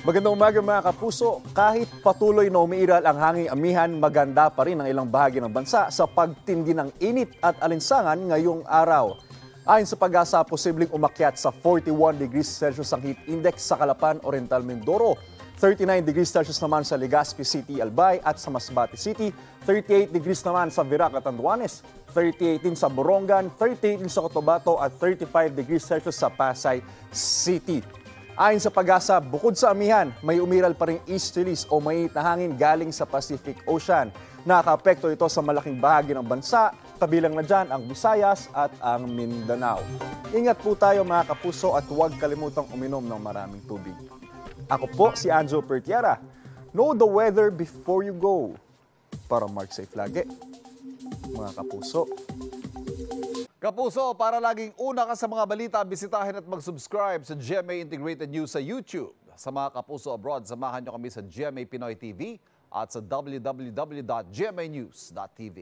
Magandang umaga mga kapuso. Kahit patuloy na umiiral ang hanging amihan, maganda pa rin ang ilang bahagi ng bansa sa pagtindi ng init at alinsangan ngayong araw. Ayon sa Pag-asa, posibleng umakyat sa 41 degrees Celsius ang heat index sa Calapan, Oriental Mindoro, 39 degrees Celsius naman sa Legazpi City, Albay at sa Masbate City, 38 degrees naman sa Virac at Anduanes, 38 din sa Borongan, 38 din sa Cotabato at 35 degrees Celsius sa Pasay City. Ayon sa Pag-asa, bukod sa amihan, may umiral pa ring easterlies o mainit na hangin galing sa Pacific Ocean. Nakakaapekto ito sa malaking bahagi ng bansa, kabilang na dyan ang Visayas at ang Mindanao. Ingat po tayo mga kapuso at huwag kalimutang uminom ng maraming tubig. Ako po si Anjo Pertiara. Know the weather before you go. Para mark safe lagi, mga kapuso. Kapuso, para laging una ka sa mga balita, bisitahin at mag-subscribe sa GMA Integrated News sa YouTube. Sa mga kapuso abroad, samahan nyo kami sa GMA Pinoy TV at sa www.gmanews.tv.